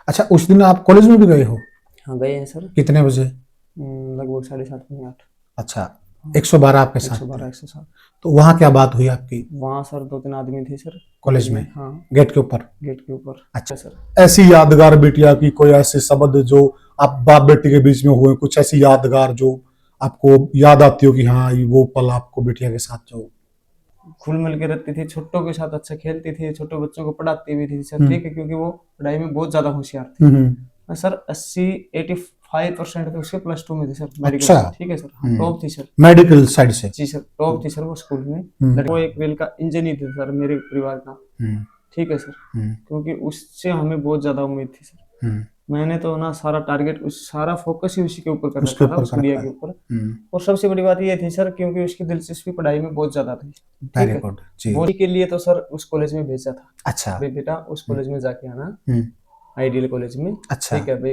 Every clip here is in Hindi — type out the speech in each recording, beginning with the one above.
अच्छा, उस दिन आप कॉलेज में भी गए हो? हाँ गए हैं सर। कितने बजे? लगभग 7:30 पौने 8। अच्छा, 112 आपके साथ 112 थे। 107। तो वहाँ क्या बात हुई आपकी वहाँ सर 2-3 आदमी थे सर कॉलेज में, हाँ गेट के ऊपर? गेट के ऊपर। अच्छा, सर ऐसी यादगार बिटिया की कोई ऐसे शब्द जो आप बाप बेटी के बीच में हुए, कुछ ऐसी यादगार जो आपको याद आती हो कि हाँ ये वो पल आपको बिटिया के साथ जो? घुल मिल के रहती थी, छोटों के साथ अच्छा खेलती थी, छोटे बच्चों को पढ़ाती भी थी सर। ठीक है, क्योंकि वो पढ़ाई में बहुत ज्यादा होशियार थी सर। 85% तो उसके +2 में थे सर, मेडिकल अच्छा। से। ठीक है सर, टॉप थी सर मेडिकल साइड से? जी सर, टॉप थी सर वो स्कूल में। वो एक रेल का इंजीनियर थे सर मेरे परिवार का। ठीक है सर, क्योंकि उससे हमें बहुत ज्यादा उम्मीद थी सर। मैंने तो ना सारा टारगेट सारा फोकस ही उसी के ऊपर कर रखा था, उस गुड़िया के ऊपर। और सबसे बड़ी बात ये थी सर, क्योंकि उसकी दिलचस्पी पढ़ाई में बहुत ज्यादा थी। ठीक है, बोली के लिए तो सर उस कॉलेज में भेजा था। अच्छा, बेटा उस कॉलेज में जाके आना, आइडियल कॉलेज में। अच्छा। ठीक है भाई,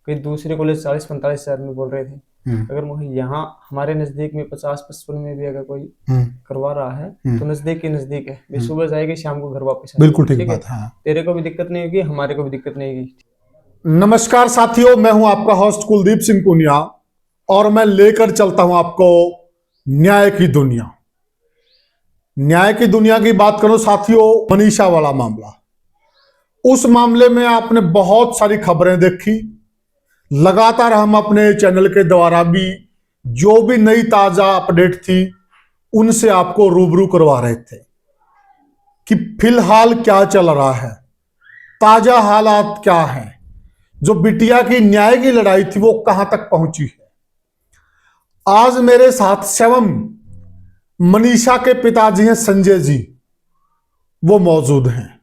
कोई दूसरे कॉलेज 40-45 हजार में बोल रहे थे। अगर मुझे यहाँ हमारे नजदीक में 50-55 में भी अगर कोई करवा रहा है तो नजदीक के नजदीक है भाई, सुबह जाएगी शाम को घर वापस आएगी। बिल्कुल ठीक बात है। तेरे को भी दिक्कत नहीं होगी, हमारे को भी दिक्कत नहीं होगी। नमस्कार साथियों, मैं हूं आपका होस्ट कुलदीप सिंह पुनिया और मैं लेकर चलता हूं आपको न्याय की दुनिया। न्याय की दुनिया की बात करूं साथियों, मनीषा वाला मामला। उस मामले में आपने बहुत सारी खबरें देखी। लगातार हम अपने चैनल के द्वारा भी जो भी नई ताजा अपडेट थी उनसे आपको रूबरू करवा रहे थे कि फिलहाल क्या चल रहा है, ताजा हालात क्या है, जो बिटिया की न्याय की लड़ाई थी वो कहां तक पहुंची है। आज मेरे साथ स्वयं मनीषा के पिताजी हैं संजय जी, वो मौजूद हैं।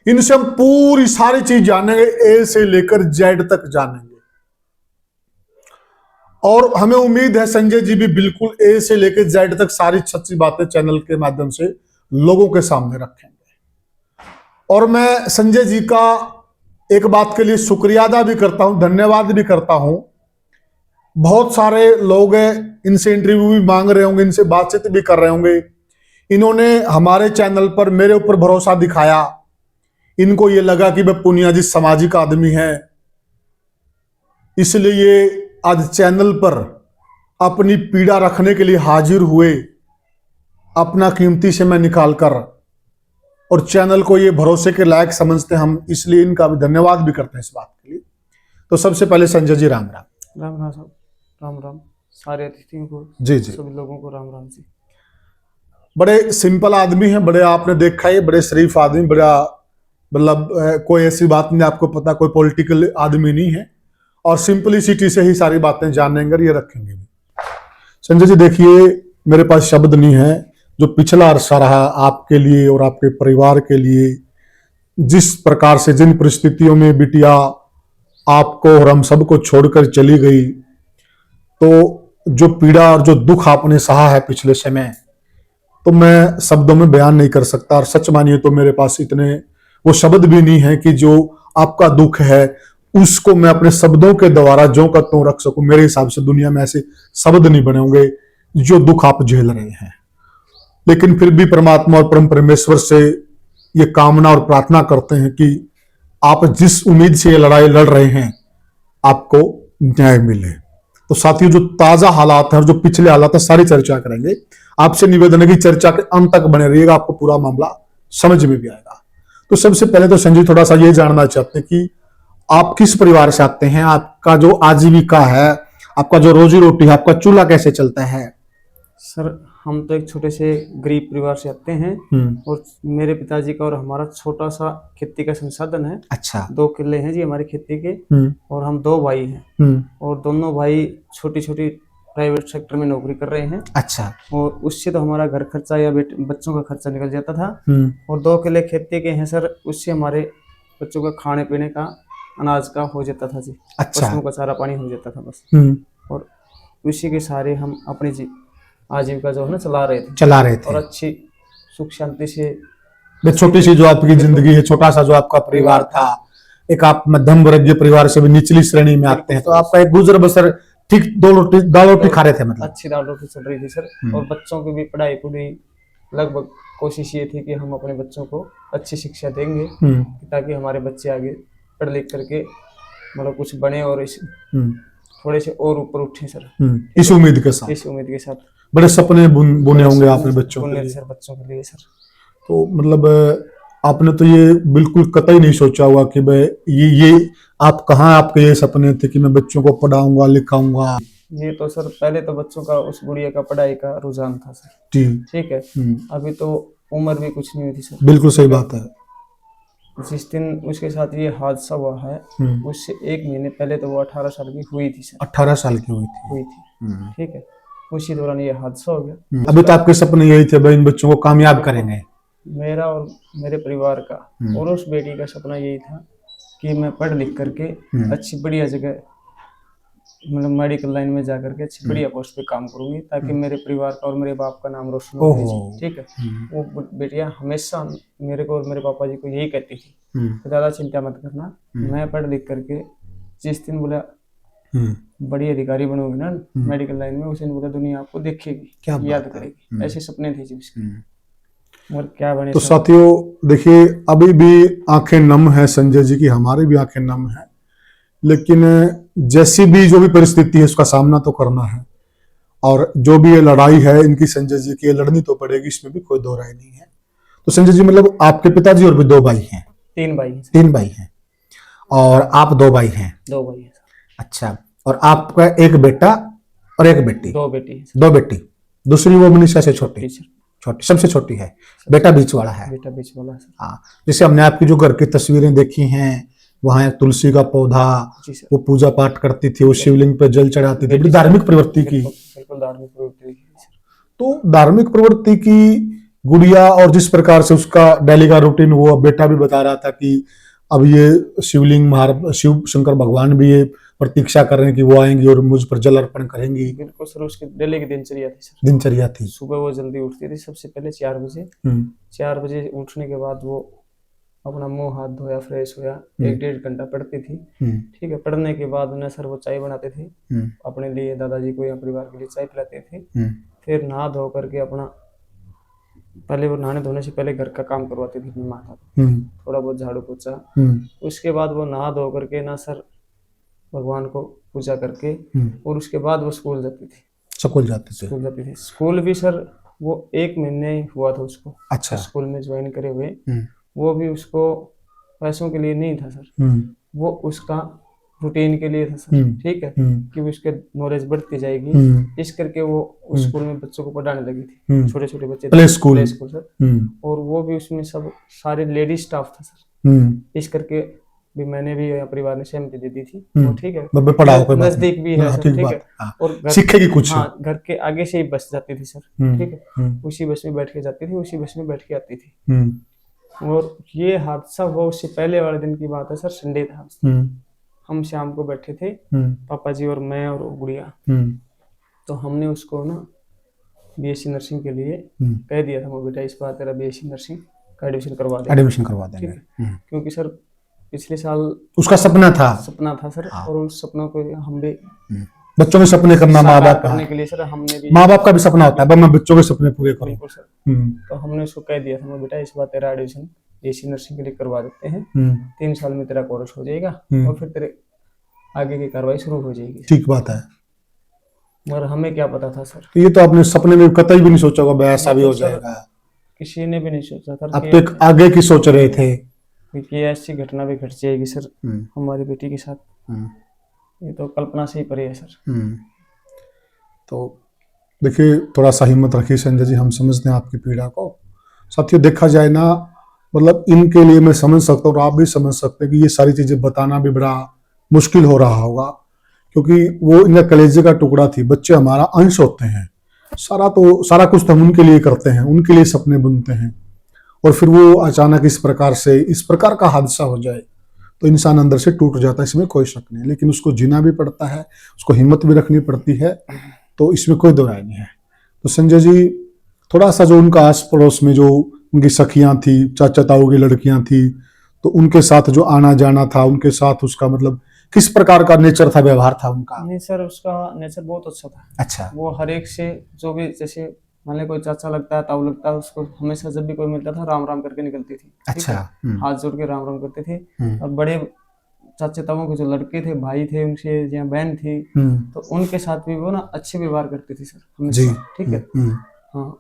इनसे हम पूरी सारी चीज जानेंगे, ए से लेकर जेड तक जानेंगे। और हमें उम्मीद है संजय जी भी बिल्कुल ए से लेकर जेड तक सारी सच्ची बातें चैनल के माध्यम से लोगों के सामने रखेंगे। और मैं संजय जी का एक बात के लिए शुक्रिया अदा भी करता हूं, धन्यवाद भी करता हूं। बहुत सारे लोग इनसे इंटरव्यू भी मांग रहे होंगे, इनसे बातचीत भी कर रहे होंगे। इन्होंने हमारे चैनल पर मेरे ऊपर भरोसा दिखाया। इनको ये लगा कि वह पुनिया जी सामाजिक आदमी है, इसलिए ये आज चैनल पर अपनी पीड़ा रखने के लिए हाजिर हुए, अपना कीमती समय निकालकर। और चैनल को ये भरोसे के लायक समझते हैं हम, इसलिए इनका भी धन्यवाद भी करते हैं इस बात के लिए। तो सबसे पहले संजय जी राम राम। राम राम साहब, राम राम सारे अतिथियों को, जी जी, सभी लोगों को राम राम जी। बड़े सिंपल आदमी हैं, बड़े आपने देखा है, बड़े शरीफ आदमी, बड़ा मतलब कोई ऐसी बात नहीं, आपको पता कोई पॉलिटिकल आदमी नहीं है। और सिंपलिसिटी से ही सारी बातें जानेंगे, ये रखेंगे भी। संजय जी देखिए, मेरे पास शब्द नहीं है, जो पिछला अरसा रहा आपके लिए और आपके परिवार के लिए, जिस प्रकार से जिन परिस्थितियों में बिटिया आपको और हम सबको छोड़कर चली गई, तो जो पीड़ा और जो दुख आपने सहा है पिछले समय, तो मैं शब्दों में बयान नहीं कर सकता। और सच मानिए तो मेरे पास इतने वो शब्द भी नहीं है कि जो आपका दुख है उसको मैं अपने शब्दों के द्वारा जो का त्यों रख सकूं। मेरे हिसाब से दुनिया में ऐसे शब्द नहीं बने होंगे जो दुख आप झेल रहे हैं। लेकिन फिर भी परमात्मा और परम परमेश्वर से ये कामना और प्रार्थना करते हैं कि आप जिस उम्मीद से ये लड़ाई लड़ रहे हैं आपको न्याय मिले। तो साथियों, जो ताजा हालात हैं और जो पिछले हालात हैं सारी चर्चा करेंगे। आपसे निवेदन है कि चर्चा के अंत तक बने रहिएगा, आपको पूरा मामला समझ में भी आएगा। तो सबसे पहले तो संजय थोड़ा सा ये जानना चाहते हैं कि आप किस परिवार से आते हैं, आपका जो आजीविका है, आपका जो रोजी रोटी है, आपका चूल्हा कैसे चलता है? सर हम तो एक छोटे से गरीब परिवार से आते हैं और मेरे पिताजी का और हमारा छोटा सा खेती का संसाधन है। अच्छा, 2 किले हैं जी हमारी खेती के। और हम 2 भाई हैं और दोनों भाई छोटी छोटी प्राइवेट सेक्टर में नौकरी कर रहे हैं। अच्छा, और उससे तो हमारा घर खर्चा या बच्चों का खर्चा निकल जाता था। और 2 किले खेती के हैं सर, उससे हमारे बच्चों का खाने पीने का, अनाज का हो जाता था जी। अच्छा, पशुओं का सारा पानी हो जाता था बस। और उसी के सारे हम अपनी आजीविका जो है ना चला रहे थे। और अच्छी सुख शांति से छोटी सी जो आपकी जिंदगी है, छोटा सा जो आपका परिवार था, एक आप मध्यम वर्गीय परिवार से भी निचली श्रेणी में आते हैं, तो आपका एक गुजर बसर ठीक दाल रोटी खा रहे थे, मतलब अच्छी दाल रोटी चल रही थी सर। और बच्चों की भी पढ़ाई पूरी लगभग कोशिश ये थी कि हम अपने बच्चों को अच्छी शिक्षा देंगे ताकि हमारे बच्चे आगे पढ़ लिख करके मतलब कुछ बने और इस हम्म, थोड़े से और ऊपर उठे सर, इस उम्मीद के साथ इस उम्मीद के साथ। बड़े सपने बुने होंगे आपने सपने बच्चों के बुने थे लिए। सर बच्चों के लिए सर। तो मतलब आपने तो ये बिल्कुल कतई नहीं सोचा हुआ कि भाई ये आप कहाँ आपके ये सपने थे कि मैं बच्चों को पढ़ाऊंगा लिखाऊंगा। ये तो सर पहले तो बच्चों का उस गुड़िया का पढ़ाई का रुझान था सर, जी। ठीक है। अभी तो उम्र भी कुछ नहीं हुई थी सर। बिल्कुल सही बात है। जिस दिन उसके साथ ये हादसा हुआ है उससे 1 महीने पहले तो वो 18 साल की हुई थी सर, 18 साल की हुई थी। ठीक है। उसी दौरान ये हादसा हो गया। अभी तो आपके सपने यही थे भाई इन बच्चों को कामयाब करेंगे। मेरा और मेरे परिवार का और उस बेटी का सपना यही था कि मैं पढ़ लिख करके अच्छी बढ़िया जगह मतलब मेडिकल लाइन में जा करके अच्छी बढ़िया पोस्ट पे काम करूंगी ताकि मेरे परिवार का और मेरे बाप का नाम रोशन हो जाए, ठीक है। वो बेटियां हमेशा मेरे को और मेरे पापा जी को यही कहती थी कि दादा चिंता मत करना, मैं पढ़ लिख करके जिस दिन बोला बड़ी अधिकारी बनोगे ना मेडिकल लाइन में, उस दिन बोला दुनिया आपको देखेगी, याद करेगी। ऐसे सपने थे जी उसके, और क्या बने। तो साथियों देखिए अभी भी आंखें नम है संजय जी की, हमारी भी आंखें नम है, लेकिन जैसी भी जो भी परिस्थिति है उसका सामना तो करना है। और जो भी ये लड़ाई है इनकी संजय जी की, ये लड़नी तो पड़ेगी, इसमें भी कोई दो राय नहीं है। तो संजय जी मतलब आपके पिताजी और भी 2 भाई हैं? 3 भाई हैं। 3 भाई हैं और आप 2 भाई हैं? 2 भाई हैं सर। अच्छा, और आपका एक बेटा और एक बेटी? 2 बेटी हैं। 2 बेटी। दूसरी वो मनीषा से छोटी? सर छोटी, सबसे छोटी है। बेटा बीच वाला है? बेटा बीच वाला है सर। हाँ, जैसे हमने आपकी जो घर की तस्वीरें देखी हैं, वहां एक तुलसी का पौधा, वो पूजा पाठ करती थी, वो शिवलिंग पे जल चढ़ाती थी, बड़ी धार्मिक प्रवृत्ति की। बिल्कुल धार्मिक प्रवृत्ति की। तो धार्मिक प्रवृत्ति की गुड़िया, और जिस प्रकार से उसका डेली का रूटीन, वो बेटा भी बता रहा था कि अब ये शिवलिंग शिव शंकर भगवान भी ये प्रतीक्षा कर रहे हैं कि वो आएंगी और मुझ पर जल अर्पण करेंगी। बिल्कुल सर, उसकी डेली की दिनचर्या थी सर। दिनचर्या थी। सुबह वो जल्दी उठती थी, सबसे पहले 4 बजे। 4 बजे उठने के बाद वो अपना मुंह हाथ धोया, फ्रेश होया, 1-1.5 घंटा पढ़ती थी, ठीक है। पढ़ने के बाद उन्हें सर वो चाय बनाते थे अपने लिए, दादाजी को या परिवार के लिए चाय पिलाते थे। फिर नहा धो करके अपना, पहले वो नहाने धोने से पहले घर का काम करवाती थी अपनी माता को, थोड़ा बहुत झाड़ू पोछा। उसके बाद वो नहा धो करके ना सर भगवान को पूजा करके, और उसके बाद वो स्कूल जाती थी। स्कूल जाती थी? स्कूल जाती थी। स्कूल भी सर वो 1 महीने हुआ था उसको। अच्छा। स्कूल में ज्वाइन करे हुए, वो भी उसको पैसों के लिए नहीं था सर, वो उसका रूटीन के लिए था सर, ठीक है, कि उसके नॉलेज बढ़ती जाएगी, इस करके वो उस स्कूल में बच्चों को पढ़ाने लगी थी, छोटे छोटे बच्चे, प्ले स्कूल सर। और वो भी उसमें सब सारे लेडीज स्टाफ था सर, इस करके भी मैंने भी परिवार ने सहमति दे दी थी, ठीक है, नजदीक भी है सर, ठीक है। और सीखेगी कुछ। हाँ, घर के आगे से ही बस जाती थी सर, ठीक है, उसी बस में बैठ के जाती थी, उसी बस में बैठ के आती थी। और ये हादसा हुआ उससे पहले वाले दिन की बात है सर, संडे था। हम शाम को बैठे थे, पापा जी और मैं और गुड़िया, तो हमने उसको ना बीएससी नर्सिंग के लिए कह दिया था, वो बेटा इस बार तेरा बीएससी नर्सिंग का एडमिशन करवा देंगे, क्योंकि सर पिछले साल उसका सपना था सर। और उस सपनों को हम भी, बच्चों के सपने करना माँ बाप करने के लिए सर, हमने भी, माँ बाप का भी सपना होता है मैं बच्चों के सपने पूरे करूं सर। तो हमने उसको कह दिया था, बेटा इस बार तेरा एडमिशन बीएससी नर्सिंग के लिए करवा देते हैं, 3 साल में तेरा कोर्स हो जाएगा और फिर तेरे आगे की कार्रवाई शुरू हो जाएगी। ठीक बात है। मगर हमें क्या पता था सर, ये तो आपने सपने में कतई भी नहीं सोचा होगा ऐसा भी हो जाएगा। किसी ने भी नहीं सोचा था। आप तो एक आगे की सोच रहे थे कि ऐसी घटना भी घट जाएगी सर हमारी बेटी के साथ, ये तो कल्पना से ही परे है सर। तो देखिए थोड़ा सा हिम्मत रखिए संजय जी, हम समझते हैं आपकी पीड़ा को। साथियों देखा जाए ना, मतलब इनके लिए मैं समझ सकता हूँ और आप भी समझ सकते हैं कि ये सारी चीजें बताना भी बड़ा मुश्किल हो रहा होगा, क्योंकि वो इनका कलेजे का टुकड़ा थी। बच्चे हमारा अंश होते हैं, सारा कुछ तो हम उनके लिए करते हैं, उनके लिए सपने बुनते हैं, और फिर वो अचानक इस प्रकार का हादसा हो जाए तो इंसान अंदर से टूट जाता है, इसमें कोई शक नहीं। लेकिन उसको जीना भी पड़ता है, उसको हिम्मत भी रखनी पड़ती है, तो इसमें कोई दो राय नहीं है। तो संजय जी थोड़ा सा जो उनका आस पड़ोस में जो उनकी सखियां थी, चाचा ताऊ की लड़कियां थी, तो उनके साथ जो आना जाना था, उनके साथ उसका मतलब किस प्रकार का नेचर था, व्यवहार था उनका? नहीं सर, उसका नेचर बहुत अच्छा था। अच्छा। वो हर एक से जो भी, जैसे मान ले कोई चाचा लगता है, ताऊ लगता है, उसको हमेशा जब भी कोई मिलता था राम राम करके निकलती थी। अच्छा। हाथ जोड़ के राम राम करते थे। और बड़े चाचा ताऊ के जो लड़के थे, भाई थे, उनसे या बहन थी, तो उनके साथ भी वो ना अच्छे व्यवहार करती थी सर जी। हमेशा। ठीक है। हाँ,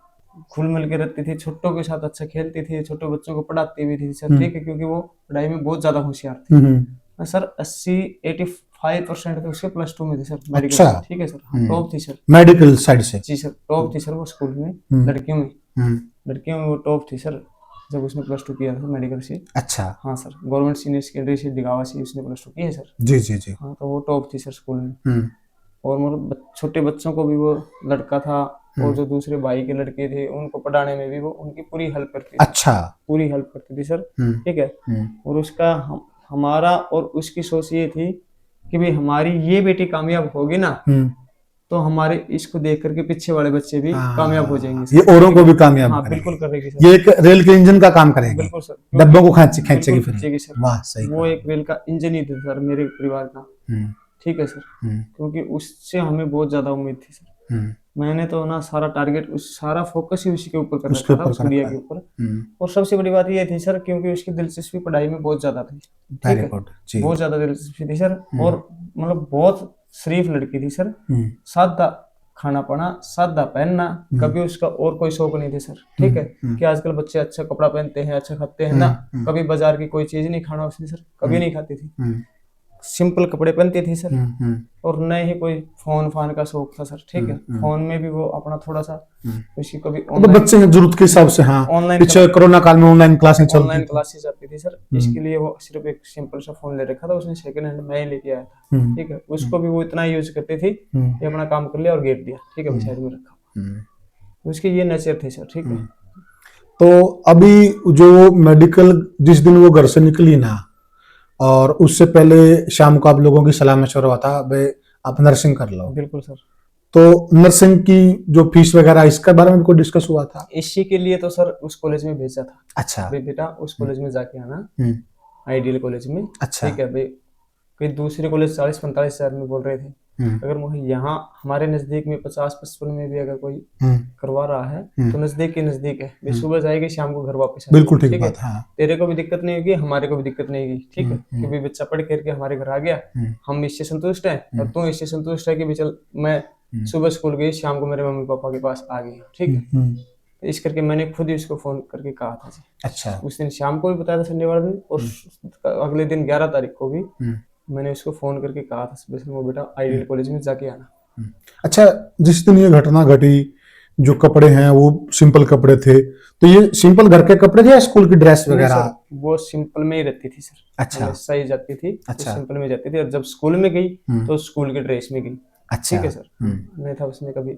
घुल मिल के रहती थी, छोटों के साथ अच्छा खेलती थी, छोटे बच्चों को पढ़ाती भी थी सर। ठीक है, क्योंकि वो पढ़ाई में बहुत ज्यादा होशियार थी सर। 85% तो उसके +2 में थे सर, मेडिकल। अच्छा। ठीक है सर, टॉप थी सर, मेडिकल साइड से। जी सर, टॉप थी सर वो स्कूल में, लड़कियों में, लड़कियों में वो टॉप थी सर, जब उसने +2 किया था मेडिकल से। अच्छा। हाँ सर, गवर्नमेंट सीनियर सेकेंडरी से डिगावा से उसने +2 की है सर। जी जी जी। हाँ, तो वो टॉप थी सर स्कूल में। और मतलब छोटे बच्चों को भी वो लड़का था, और जो दूसरे भाई के लड़के थे उनको पढ़ाने में भी वो उनकी पूरी हेल्प करती थी। अच्छा। पूरी हेल्प करती थी सर। ठीक है। और उसका हमारा और उसकी सोच ये थी कि भाई हमारी ये बेटी कामयाब होगी ना, तो हमारे इसको देख करके पीछे वाले बच्चे भी कामयाब हो जाएंगे सर। ये औरों को भी कामयाब हाँ करेगी। बिल्कुल करेगी सर। ये एक रेल के इंजन का काम करेगी। बिल्कुल सर, डब्बों को खींचेगी बिल्कुल फिर। खींचेगी सर। वाह, सही वो एक रेल का इंजन ही थे सर मेरे परिवार का। ठीक है सर, क्योंकि उससे हमें बहुत ज्यादा उम्मीद थी सर। मैंने तो ना सारा टारगेट, उस सारा फोकस ही उसी के ऊपर कर रखा था, उस गुड़िया के ऊपर। और सबसे बड़ी बात ये थी सर, क्योंकि उसकी दिलचस्पी पढ़ाई में बहुत ज्यादा थी। ठीक है, बहुत ज्यादा दिलचस्पी थी सर। और मतलब बहुत शरीफ लड़की थी सर। सादा खाना पाना, सादा पहनना, कभी उसका और कोई शौक नहीं थे सर। ठीक है, कि आजकल बच्चे अच्छा कपड़ा पहनते हैं, अच्छा खाते हैं ना, कभी बाजार की कोई चीज नहीं खाना उसने सर, कभी नहीं खाती थी। सिंपल कपड़े पहनती थी सर। और न ही कोई फोन फान का शौक था सर। ठीक है, फोन में भी वो अपना थोड़ा सा उसकी कभी तो बच्चे हैं जरूरत के हिसाब से। हाँ, ऑनलाइन पीछे कोरोना काल में ऑनलाइन क्लासेस चलती ऑनलाइन थी। क्लासेस आती थी सर। इसके लिए वो सिर्फ एक सिंपल सा फोन ले रखा था उसने, सेकंड हैंड मैं ही लेके आया था। ठीक है, उसको भी वो इतना यूज करती थी कि अपना काम कर लिया और गेट दिया। ठीक है, साइड में रखा। उसकी ये नेचर थी सर। ठीक है। तो अभी जो मेडिकल जिस दिन वो घर से निकली ना, और उससे पहले शाम को आप लोगों की सलाह मशवरा हुआ था भाई आप नर्सिंग कर लो। बिल्कुल सर। तो नर्सिंग की जो फीस वगैरह इसके बारे में भी कोई डिस्कस हुआ था? इसी के लिए तो सर उस कॉलेज में भेजा था। अच्छा। भाई बेटा उस कॉलेज में जाके आना, आइडियल कॉलेज में। अच्छा। ठीक है भाई, कोई दूसरे कॉलेज 40-45 हजार में बोल रहे थे। अगर मुझे यहाँ हमारे नजदीक में 50-55 में भी अगर कोई करवा रहा है तो नजदीक के नजदीक है भाई, सुबह जाएगी शाम को घर वापस आएगी। बिल्कुल ठीक बात। हाँ। तेरे को भी दिक्कत नहीं होगी, हमारे को भी दिक्कत नहीं होगी। ठीक है, कि भाई बच्चा पढ़ करके हमारे घर आ गया, हम इससे संतुष्ट हैं और तू इससे संतुष्ट है कि भाई चल मैं सुबह स्कूल गई, शाम को मेरे मम्मी पापा के पास आ गई। ठीक है, तो इस करके मैंने खुद ही उसको फोन करके कहा था जी। अच्छा। उस दिन शाम को भी बताया था, संडे वाले दिन, और अगले दिन 11 तारीख को भी मैंने उसको फोन करके कहा था स्पेशल, वो बेटा आइडियल कॉलेज में जाके आना। अच्छा, जिस दिन ये घटना घटी, जो कपड़े हैं वो सिंपल कपड़े थे, तो ये सिंपल घर के कपड़े थे या स्कूल की ड्रेस वगैरह? वो सिंपल में ही रहती थी सर। अच्छा। सही जाती थी। अच्छा। तो सिंपल में जाती थी, और जब स्कूल में गई तो स्कूल के ड्रेस में गई। अच्छा। ठीक है सर, नहीं था उसने कभी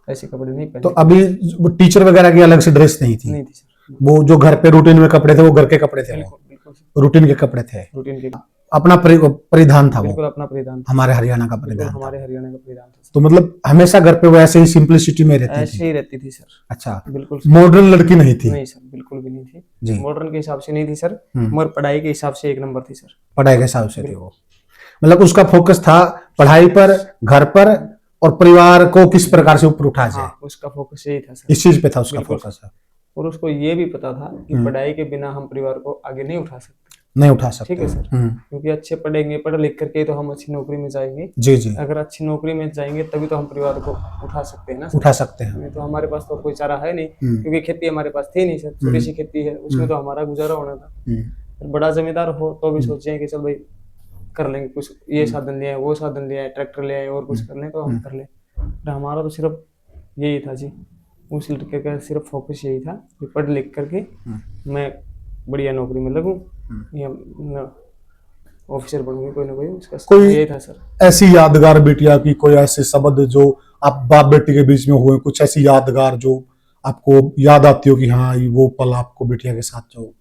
ऐसे कपड़े नहीं पहने। तो अभी टीचर वगैरह की अलग से ड्रेस नहीं थी? नहीं थी सर। वो जो घर पे रूटीन में कपड़े थे वो घर के कपड़े थे? बिल्कुल रूटीन के कपड़े थे, रूटीन के, अपना परिधान था वो? बिल्कुल अपना परिधान था, हमारे हरियाणा का परिधान था। हमारे हरियाणा का परिधान था। तो मतलब हमेशा घर पे वो ऐसे ही सिंपलिसिटी में रहती थी? ऐसे ही रहती थी सर। अच्छा, बिल्कुल मॉडर्न लड़की नहीं थी? नहीं सर, बिल्कुल भी नहीं थी। मॉडर्न के हिसाब से नहीं थी सर, मगर पढ़ाई के हिसाब से 1 नंबर थी सर। पढ़ाई के हिसाब से थी वो, मतलब उसका फोकस था पढ़ाई पर, घर पर, और परिवार को किस प्रकार से ऊपर उठा जाए। उसका फोकस यही था सर, इस चीज पे था उसका फोकस। और उसको ये भी पता था कि पढ़ाई के बिना हम परिवार को आगे नहीं उठा सकते। नहीं उठा सकते। ठीक है सर, क्योंकि अच्छे पढ़ेंगे, पढ़ लिख करके तो हम अच्छी नौकरी में जाएंगे। जी जी। अगर अच्छी नौकरी में जाएंगे तभी तो हम परिवार को उठा सकते हैं ना। उठा सकते हैं। नहीं तो हमारे पास तो कोई चारा है नहीं, क्योंकि खेती हमारे पास थी नहीं सर, छोटी सी खेती है, उसमें तो हमारा गुजारा होना था। बड़ा जमींदार हो तो भी सोचे कि चल भाई कर लेंगे कुछ, ये साधन लिया है, वो साधन लिया है, ट्रैक्टर लिया है, और कुछ कर लें तो हम कर लें। हमारा तो सिर्फ यही था जी, उस लड़के का सिर्फ फोकस यही था कि पढ़ लिख करके मैं बढ़िया नौकरी में लगूं या ऑफिसर बनूंगी, कोई ना कोई, उसका कोई यही था सर। ऐसी यादगार बिटिया की कोई ऐसे शब्द जो आप बाप बेटी के बीच में हुए, कुछ ऐसी यादगार जो आपको याद आती हो कि हाँ वो पल आपको बिटिया के साथ जो?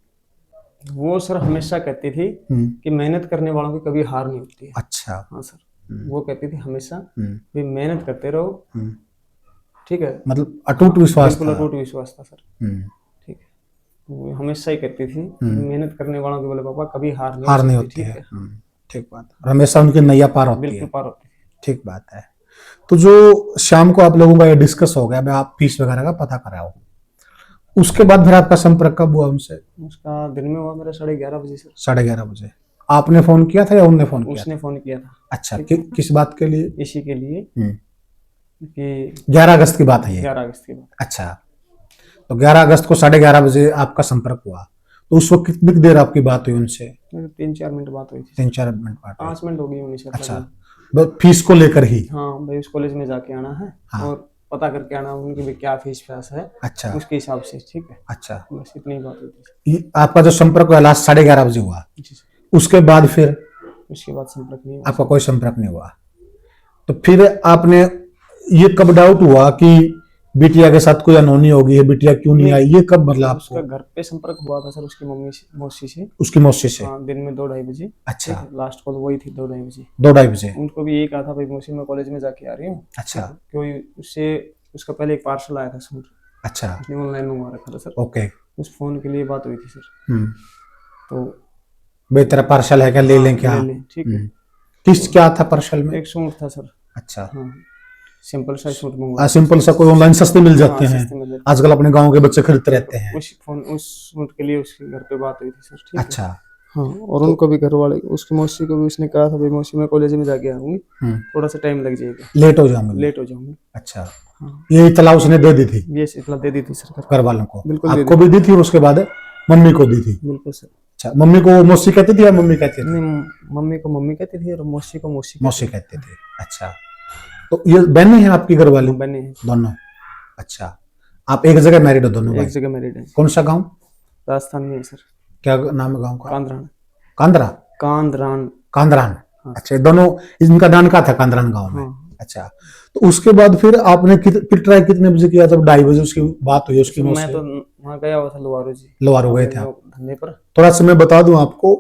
वो सर हमेशा कहती थी कि मेहनत करने वालों की कभी हार नहीं होती है। अच्छा। हाँ सर, वो कहती थी हमेशा भी मेहनत करते रहो। ठीक है, मतलब अटूट विश्वास था? अटूट विश्वास था सर। ठीक है, वो हमेशा ही कहती थी मेहनत करने वालों के बोले पापा कभी हार नहीं होती है। ठीक बात, हमेशा उनकी नैया पार होती है। बिल्कुल पार होती है। ठीक बात है। तो जो शाम को आप लोगों का ये डिस्कस हो गया, आप फीस वगैरह का पता कराओ, उसके बाद फिर आपका संपर्क कब हुआ उनसे? उसका दिन में हुआ मेरा 11:30 बजे सर। 11:30 बजे आपने फोन किया था या उनने फोन किया उसने फोन किया था। था? अच्छा, किस बात के लिए? इसी के लिए हम्म, कि 11 अगस्त की बात है ये? 11 अगस्त के बाद। अच्छा, तो 11 अगस्त को 11:30 बजे आपका संपर्क हुआ, तो उस वक्त कितनी देर आपकी बात हुई उनसे? 3-4 मिनट बात हुई थी। 3-4 मिनट बात हुई? 5 मिनट हो गई होनी सर। अच्छा, बस फीस को लेकर ही? हाँ भाई, उस कॉलेज में जाके आना है हाँ। और पता करके आना उनकी भी क्या फीस फीस है, अच्छा उसके हिसाब से। ठीक है, अच्छा, बस इतनी बात हुई थी। ये आपका जो संपर्क हुआ लास्ट 11:30 बजे हुआ, जी सर। उसके बाद फिर उसके बाद संपर्क नहीं हुआ आपका सर। कोई संपर्क नहीं हुआ? तो फिर आपने ये कब डाउट हुआ कि बिटिया के साथ कोई अनहोनी हो गई है, बिटिया क्यों नहीं आई, ये कब मतलब उसका आपको? घर पे संपर्क हुआ था सर उसकी मम्मी से, मौसी से। उसकी मौसी से? हाँ, दिन में 2-2:30 बजे। अच्छा, लास्ट कॉल वही थी, 2-2:30 बजे। 2-2:30 बजे? उनको भी यही कहा था भाई मौसी मैं कॉलेज में जाके आ रही हूँ। अच्छा क्योंकि उससे उसका पहले एक पार्सल आया था सूट, अच्छा, उसने ऑनलाइन मंगवा रखा था सर। ओके। उस फोन के लिए बात हुई थी सर। तो भाई तेरा पार्सल है क्या, ले लें क्या? ले लें, ठीक है। किस क्या था पार्सल में? एक सूट था सर। अच्छा, हाँ, सिंपल सा सूट मंगवाया। सिंपल सा कोई ऑनलाइन सस्ते मिल जाते हाँ, हैं सस्ते मिल जाते आजकल, अपने गांव के बच्चे खरीदते रहते हैं। उस सूट के लिए उसके घर पे बात हुई थी सर। ठीक है। अच्छा, हाँ, और उनको भी घर वाले, उसकी मौसी को भी उसने कहा था भाई मौसी मैं कॉलेज में जाके आऊंगी, थोड़ा सा टाइम लग जाएगा, लेट हो जाऊंगे? लेट हो जाऊंगी। अच्छा, हाँ, ये इतला उसने दे दी थी ये इतना दे दी थी सर घर वालों को? बिल्कुल दे आपको भी दी थी और उसके बाद मम्मी को दी थी? बिल्कुल सर। अच्छा, मम्मी को मौसी कहती थी या मम्मी कहती थी? नहीं, मम्मी को मम्मी कहती थी और मौसी को मौसी मौसी कहते थे। अच्छा, तो ये बहनें हैं आपकी घर वाली? बने हैं दोनों? अच्छा, आप एक जगह मैरिड हो दोनों एक भाई? जगह मैरिड है। कौन सा गांव? राजस्थान में है सर। क्या नाम है गांव का? कांदरान। कांदरा? कांदरान। कांदरान? हाँ। अच्छा, दोनों इनका दानका था कांदरान गांव में? हाँ। अच्छा, तो उसके बाद फिर आपने फिर ट्राई कितने बजे किया? जब 2:30 बजे उसकी बात हुई उसकी मौत मैं से? तो वहाँ गया हुआ था लोहारू जी, लोहारू गए अपने थे आप? धंधे पर। थोड़ा सा मैं बता दूं आपको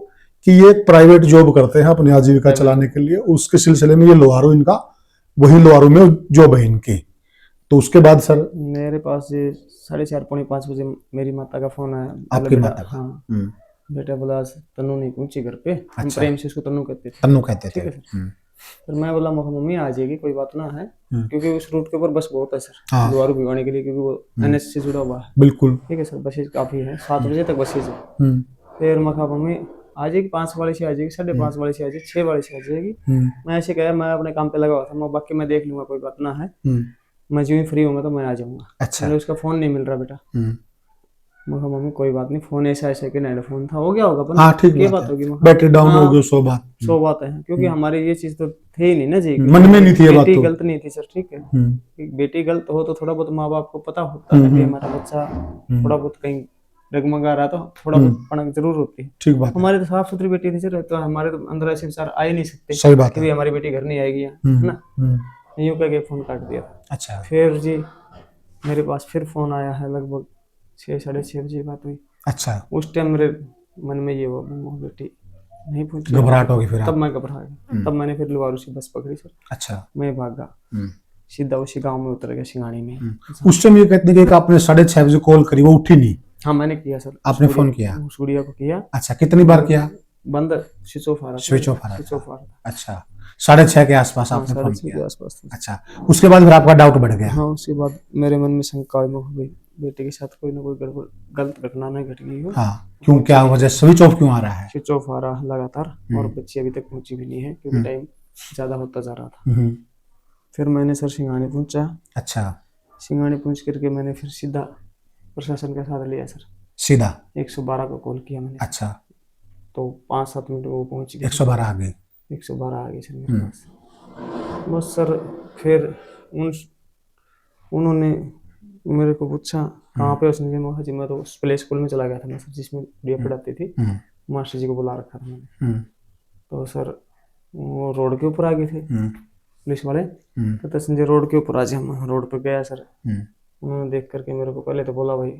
कि ये प्राइवेट जॉब करते हैं अपनी आजीविका चलाने के लिए, उसके सिलसिले में ये लोहारू इनका वही लोहारू में जॉब है इनकी। तो उसके बाद सर मेरे पास ये 4:30-5 बजे मेरी माता का फोन आया। आपकी बेटा, माता का? हाँ, बेटा बोला आज तन्नू नहीं पहुंची घर पे। हम अच्छा। प्रेम से उसको तन्नू कहते थे। तन्नू कहते थे? ठीक है सर। फिर मैं बोला मम्मी आ जाएगी, कोई बात ना है, क्योंकि उस रूट के ऊपर बस बहुत है सर, हाँ। लोहारू भिवानी के लिए, क्योंकि वो एनएच से जुड़ा हुआ है। बिल्कुल। ठीक है सर, बसेज काफी है, 7 बजे तक बसेज है। फिर मैं कहा मम्मी आ जाएगी, 5 वाले से आ जाएगी, 5:30 वाले से आ जाएगी, 6 वाले से आ जाएगी। मैं ऐसे कहा, मैं अपने काम पे लगा हुआ था, मैं बाकी मैं देख लूंगा, कोई बात ना है, मैं जो ही फ्री होऊंगा तो मैं आ जाऊंगा। अच्छा। मैंने उसका फोन नहीं मिल रहा बेटा। मैं कहा मम्मी कोई बात नहीं, फोन ऐसा सेकंड हैंड फोन था, हो गया होगा अपन। हाँ ठीक क्या बात बात है, होगी, बैटरी डाउन हो गई, सो बात। 100 बात है, क्योंकि हमारे ये चीज तो थे ही नहीं ना जी, मन में नहीं थी ये बात बेटी तो। गलत नहीं थी सर। ठीक है, एक बेटी गलत हो तो थोड़ा बहुत माँ बाप को पता होता है कि हमारा बच्चा थोड़ा बहुत कहीं डगमगा रहा, तो थोड़ा बहुत पणक जरूर होती है। ठीक बात है। हमारे तो साफ सुथरी बेटी थी सर, तो हमारे तो अंदर ऐसे विचार आ ही नहीं सकते। सही बात कि है। भी हमारी बेटी घर नहीं आएगी यहाँ, है ना। यूं कह के फोन काट दिया। अच्छा। फिर जी मेरे पास फिर फोन आया है, लगभग 6-6:30 बजे बात हुई। अच्छा, उस टाइम मेरे मन में ये हुआ बेटी नहीं पहुंची, घबराहट होगी फिर तब मैं घबरा गया। तब मैंने फिर लोहारू से बस पकड़ी सर। अच्छा। मैं भागा, सीधा उसी गांव में उतर गया, सिंगानी में। उस टाइम ये कहते हैं कि आपने 6:30 बजे कॉल करी, वो उठी नहीं? हाँ मैंने किया सर। आपने फोन किया? सूर्या को किया। अच्छा, कितनी बार किया? बंद, स्विच ऑफ आ रहा था। स्विच ऑफ आ रहा स्विच ऑफ आ था? रहा था। अच्छा, 6:30 के आसपास आपने फोन 6:30 के किया? आसपास था। अच्छा, उसके बाद फिर आपका डाउट बढ़ गया? हाँ, उसके बाद मेरे मन में शंका हो गई, बेटे के साथ कोई ना कोई गड़बड़ गलत घटना न घट गई हो। हाँ, क्यों, क्या वजह, स्विच ऑफ क्यों आ रहा है? स्विच ऑफ आ रहा है लगातार, और बच्ची अभी तक पहुंची भी नहीं है, क्योंकि टाइम ज्यादा होता जा रहा था। फिर मैंने सर सिंगानी पहुंचा। अच्छा। सिंगानी पहुंच करके मैंने फिर सीधा प्रशासन का साथ लिया सर। सीधा 112 को कॉल किया मैंने। अच्छा, तो 5-7 मिनट में वो पहुंच गए। 112 आ गई? 112 आ गई सर मेरे पास। बस सर फिर उन्होंने मेरे को पूछा कहाँ पे, उसने कहा जी मैं तो उस प्ले स्कूल में चला गया था मैं सर, जिसमें गुड़िया पढ़ाती थी। मास्टर जी को बुला रखा था मैंने। तो सर वो रोड के ऊपर आ गए थे पुलिस वाले, कहते संजय रोड के ऊपर आ जाए। हम रोड पे गया सर। उन्होंने देख करके मेरे को पहले तो बोला भाई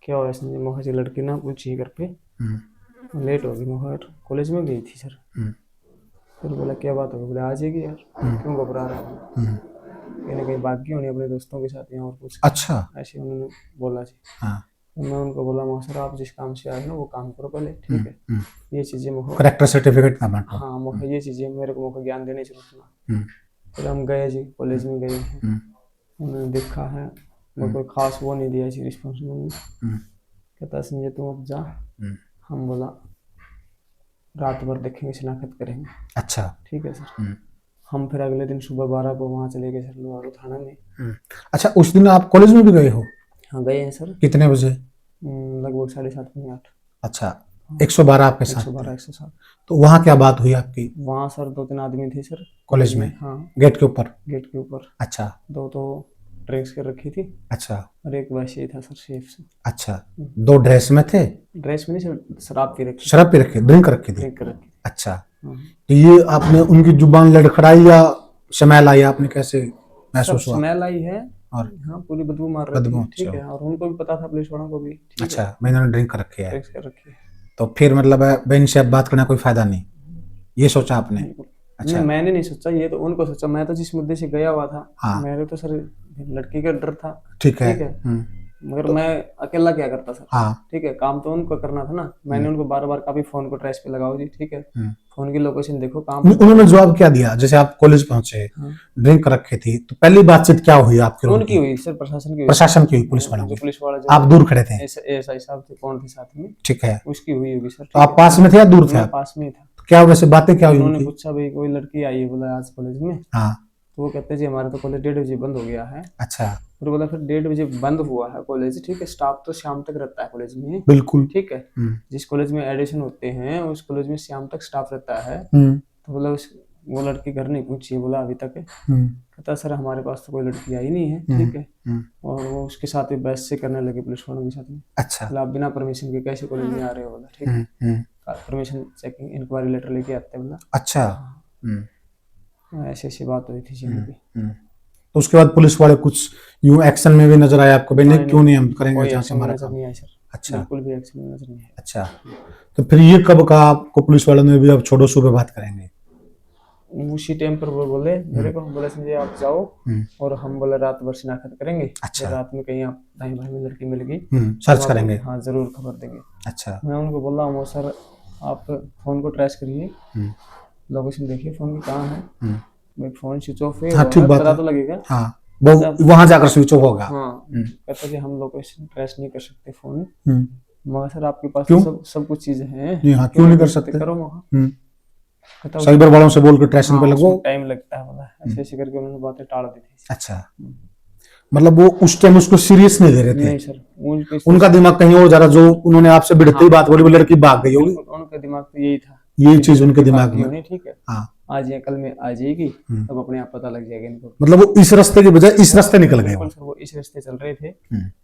क्या हुआ संजय, मैं जी लड़की ना पूछी घर पे, लेट हो गई, मैं कॉलेज में गई थी सर। फिर बोला क्या बात होगी, बोले आ जाएगी यार, क्यों घबरा रहा है, कहीं ना कहीं भागी होनी अपने दोस्तों के साथ यहाँ और कुछ। अच्छा, ऐसे उन्होंने बोला जी। हाँ। तो मैं उनको बोला सर आप जिस काम से आए ना वो काम करो पहले, ठीक है, ये चीजें करेक्टर सर्टिफिकेट ना बांटो। हाँ मुझे ये चीजें मेरे को ज्ञान देने से रुकना। फिर हम गए जी, कॉलेज में गए हैं। उन्होंने देखा है, वो कोई खास वो नहीं दिया जी रिस्पॉन्स। कहता संजय तुम अब जा। हम बोला रात भर देखेंगे, शिनाख्त करेंगे। अच्छा। ठीक है सर। हम फिर अगले दिन सुबह 12 को वहाँ चले गए सर, लोहारू थाना में। अच्छा, उस दिन आप कॉलेज में भी गए हो? हाँ गए हैं सर। कितने बजे? लगभग 7:30 पौने 8। अच्छा, 112 आपके साथ 112 थे। 107। तो वहाँ क्या बात हुई आपकी? वहाँ सर 2-3 आदमी थे सर कॉलेज में? हाँ, गेट के ऊपर? गेट के ऊपर। अच्छा 2 तो ड्रिंक्स कर रखी थी अच्छा और एक वैसे ही था सर, सेफ से। अच्छा। 2 ड्रेस में थे? ड्रेस में नहीं सर, शराब पी रखी, शराब पी रखी, ड्रिंक रखी थी? ड्रिंक कर रखी। अच्छा, हाँ। तो ये आपने उनकी जुबान लड़खड़ाई या स्मेल आई, आपने कैसे सब महसूस हुआ? स्मेल आई है और हाँ, पूरी बदबू मार रही बदबू, थी। ठीक अच्छा। है, और उनको भी पता था, पुलिस वालों को भी। ठीक है, अच्छा, मैंने ड्रिंक कर रखी है, ड्रिंक्स कर रखी है। तो फिर मतलब है इनसे अब बात करना कोई फायदा नहीं, ये सोचा आपने? अच्छा। नहीं, मैंने नहीं सोचा, ये तो उनको सोचा। मैं तो जिस मुद्दे से गया हुआ था, हाँ। मेरे तो सर लड़की का डर था। ठीक है। ठीक है, मगर मैं अकेला क्या करता सर? हाँ। ठीक है, काम तो उनको करना था ना। मैंने उनको बार बार काफी फोन को ट्रेस पे लगाओ जी। ठीक है, फोन की लोकेशन देखो, काम। उन्होंने जवाब क्या दिया? जैसे आप कॉलेज पहुंचे, ड्रिंक कर रखी थी, तो पहली बातचीत क्या हुई आपकी? उनकी हुई सर, प्रशासन की हुई। प्रशासन की हुई, पुलिस वालों जो की? पुलिस वाला, आप दूर खड़े थे? एसआई साहब थे, कौन थे साथ में, ठीक है, उसकी हुई होगी सर। तो आप पास में थे या दूर थे? मैं आप पास में ही था। तो क्या वैसे बातें क्या हुई उन्होंने उनकी? पूछा भाई कोई लड़की आई है बोला आज कॉलेज में? हाँ। तो वो कहते जी हमारा तो कॉलेज 1:30 बजे बंद हो गया है। अच्छा। फिर बोला फिर 1:30 बजे बंद हुआ है कॉलेज। ठीक है, स्टाफ तो शाम तक रहता है कॉलेज में। बिल्कुल। ठीक है, जिस कॉलेज में एडमिशन होते हैं उस कॉलेज में शाम तक स्टाफ रहता है। तो बोला वो लड़की घर नहीं पहुंची है बोला अभी तक। कहता सर हमारे पास तो कोई लड़की आई नहीं है। ठीक है, और वो उसके साथ भी बहस से करने लगे पुलिस वालों के साथ में। अच्छा। बोला आप बिना परमिशन के कैसे कॉलेज में आ रहे हो बोला। ठीक है, परमिशन चेकिंग इंक्वायरी लेटर लेके आते हैं बोला। अच्छा। ऐसी ऐसी बात हुई थी जी उनकी। तो उसके बाद पुलिस वाले कुछ यूं एक्शन में भी नजर आया आपको? नहीं, क्यों नहीं, हम करेंगे कोई जहाँ से एक्शन हमारा नजर काम। नहीं आया सर। अच्छा। बिल्कुल भी एक्शन नजर नहीं आया। अच्छा, तो फिर ये कब कहा आपको पुलिस वालों ने भी अब छोड़ो सुबह बात करेंगे? उसी टाइम पर वो बोले मेरे को, बोले संजय आप जाओ और हम बोले रात भर शिनाख्त करेंगे। अच्छा। रात में कहीं आप दाई भाई में लड़की मिल गई सर्च करेंगे। हाँ जरूर खबर देंगे। अच्छा। मैं उनको बोला हूँ सर आप फोन को ट्रेस करिए, लोकेशन देखिए फोन की कहाँ है। भाई फोन स्विच ऑफ है, हाँ, ठीक बात पता है। तो लगेगा। हाँ, वो वहां जाकर स्विच ऑफ होगा। हाँ, कहता जी हम लोकेशन ट्रेस नहीं कर सकते फोन। मगर सर आपके पास क्यों? तो सब कुछ चीजें हैं। जी हाँ, क्यों नहीं कर सकते? करो वहाँ। साइबर वालों से बोल कर ट्रेसिंग पे लगो। टाइम लगता है बोला, ऐसे ऐसे करके उन्होंने बातें टाल दी थी। अच्छा, मतलब वो उस टाइम उसको सीरियस नहीं ले रहे थे? नहीं सर, उनका दिमाग कहीं और जा रहा, जो उन्होंने आपसे भिड़ते ही बात बोली, वो लड़की भाग गई होगी। उनका दिमाग तो यही था, यही चीज उनके दिमाग में। ठीक है, हाँ, आज या कल में आ जाएगी, तब अपने आप पता लग जाएगा इनको। मतलब वो इस रास्ते के बजाय इस रास्ते निकल गए। वो इस रास्ते चल रहे थे,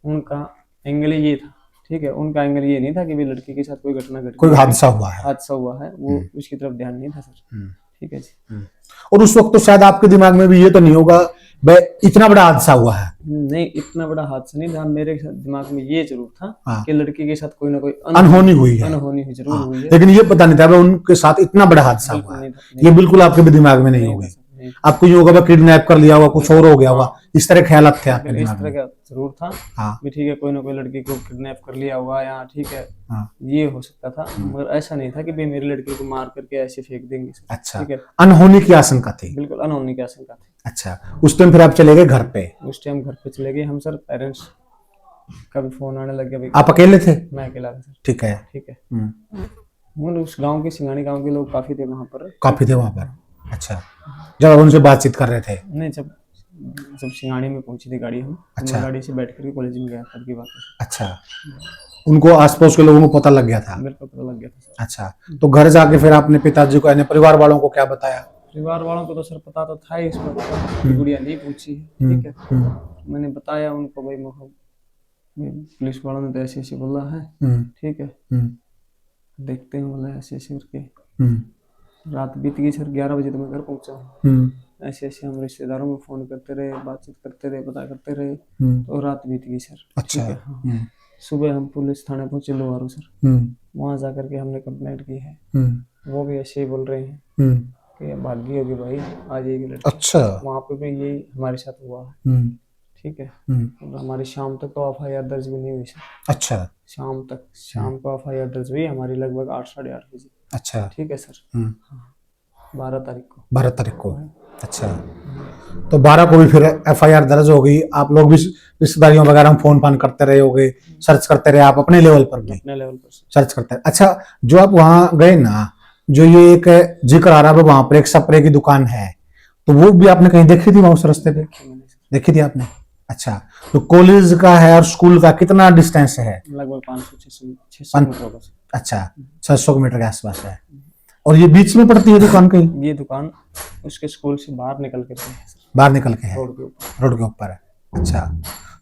उनका एंगल ये था। ठीक है, उनका एंगल ये नहीं था कि भी लड़की के साथ कोई घटना घटी, कोई हादसा हुआ है, वो उसकी तरफ ध्यान नहीं था सर। ठीक है जी। और उस वक्त तो शायद आपके दिमाग में भी ये तो नहीं होगा भाई इतना बड़ा हादसा हुआ है। नहीं, इतना बड़ा हादसा नहीं था। मेरे दिमाग में ये जरूर था कि लड़की के साथ कोई ना कोई अनहोनी हुई है, जरूर हुई है, लेकिन ये पता नहीं था उनके साथ इतना बड़ा हादसा हुआ है। ये बिल्कुल आपके भी दिमाग में नहीं होगी। आपको ये होगा किडनैप कर लिया हुआ, कुछ और हो गया हुआ, इस तरह ख्यालात थे आपके दिमाग में? इस तरह का जरूर था। हाँ, ठीक है, कोई ना कोई लड़की को किडनैप कर लिया होगा या ठीक है, ये हो सकता था। मगर ऐसा नहीं था कि भाई मेरी लड़की को मार करके ऐसे फेंक देंगे। अच्छा, ठीक है, अनहोनी की आशंका थी? बिल्कुल अनहोनी की आशंका थी। अच्छा, उस टाइम फिर आप चले गए घर पे? उस टाइम घर पे चले गए हम सर। पेरेंट्स का भी फोन आने लग गया। आप अकेले थे? मैं अकेला था सर। ठीक है। ठीक है, उस गांव के सिंगानी गांव के लोग काफी थे वहां पर। काफी थे वहां पर? अच्छा, जब उनसे बातचीत कर रहे थे? नहीं, जब सिंगानी में पहुंची थी गाड़ी, हम अच्छा, गाड़ी से बैठ करके कॉलेज में गया था की बात है। अच्छा, उनको आसपास के लोगों को पता लग गया था? मेरे को पता लग गया था सर। अच्छा, तो घर जाके फिर आपने पिताजी को यानी परिवार वालों को क्या बताया? परिवार वालों को तो सर पता तो था ही, इस पर गुड़िया नहीं पूछी है। ठीक है, मैंने बताया उनको भाई पुलिस वालों ने तो ऐसे ऐसे बोला है। ठीक है, देखते हैं बोला ऐसे ऐसे करके। रात बीत गई सर, 11 बजे तो मैं घर पहुंचा हूँ। ऐसे ऐसे हम रिश्तेदारों में फोन करते रहे, बातचीत करते रहे, पता करते रहे, तो रात बीत गई सर। अच्छा, हाँ। सुबह हम पुलिस थाने पहुंचे लोहारू सर। वहां जाकर के हमने कंप्लेंट की है। वो भी ऐसे ही बोल रहे हैं कि भागी होगी भाई, आ जाएगी लड़की। अच्छा, वहाँ पे भी यही हमारे साथ हुआ है। ठीक है, और हमारी शाम तक तो FIR दर्ज भी नहीं हुई सर। अच्छा, शाम को FIR दर्ज हुई हमारी लगभग 8 साढ़े 8 बजे। अच्छा, ठीक है सर। 12 तारीख को। अच्छा, तो 12 को भी फिर FIR दर्ज हो गई। आप लोग भी रिश्तेदारियों वगैरह में फोन फान करते रहे होगे, सर्च करते रहे आप अपने लेवल पर भी? अपने लेवल पर सर्च करते रहे। अच्छा, जो आप वहाँ गए ना, जो ये एक जिक्र आ रहा है वहां पर एक स्प्रे की दुकान है, तो वो भी आपने कहीं देखी थी वहां उस रास्ते पे? देखी थी आपने? अच्छा, तो कॉलेज का है और स्कूल का कितना डिस्टेंस है? लगभग 500-600 मीटर होगा सर। अच्छा, 600 मीटर के आसपास है। और ये बीच में पड़ती है दुकान कहीं? ये दुकान उसके स्कूल से बाहर निकल के है सर, बाहर निकल के है, रोड के ऊपर। रोड के ऊपर है। अच्छा,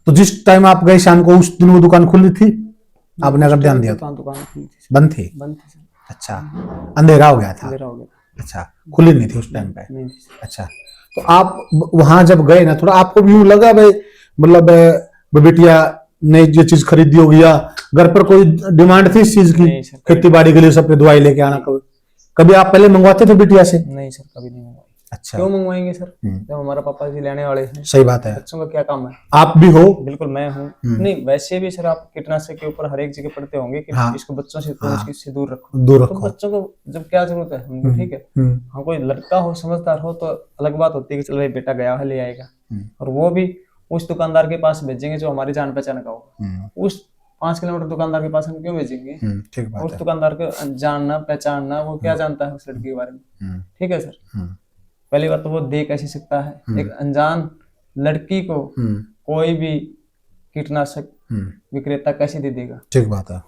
तो जिस टाइम आप गए शाम को उस दिन वो दुकान खुली थी? आपने अगर ध्यान दिया तो दुकान खुली थी सर। बंद थी? बंद थी सर, अच्छा, अंधेरा हो गया था? अंधेरा हो गया था। अच्छा, खुली नहीं थी उस टाइम पे? नहीं थी सर। अच्छा, तो आप वहां जब गए ना, थोड़ा आपको भी यूं लगा भाई, मतलब बिटिया ने ये चीज खरीदी होगी, या घर पर कोई डिमांड थी इस चीज की? नहीं सर, खेती बाड़ी के लिए सब पे दवाई लेके आना, कभी कभी आप पहले मंगवाते थे बिटिया से? नहीं सर, कभी नहीं मंगवाई। अच्छा, क्यों मंगवाएंगे सर, जब हमारा पापा जी लेने वाले हैं। सही बात है। बच्चों का क्या काम है? आप भी हो? बिल्कुल मैं हूँ। नहीं वैसे भी सर, आप कीटनाशक के ऊपर हर एक जगह पढ़ते होंगे कि हाँ। इसको बच्चों से तो इससे दूर रखो। दूर तो रखो। बच्चों को जब क्या जरूरत है हमको, ठीक है। हाँ, कोई लड़का हो समझदार हो तो अलग बात होती है कि चल भाई बेटा गया है ले आएगा, और वो भी उस दुकानदार के पास भेजेंगे जो हमारी जान पहचान का होगा। उस 5 किलोमीटर दुकानदार के पास हम क्यों भेजेंगे? ठीक बात उस है। दुकानदार को जानना पहचानना, वो क्या जानता है उस लड़की के बारे में, ठीक है सर। पहली बात तो वो दे कैसे सकता है एक अनजान लड़की को कोई भी कीटनाशक विक्रेता कैसे दे देगा? ठीक बात है,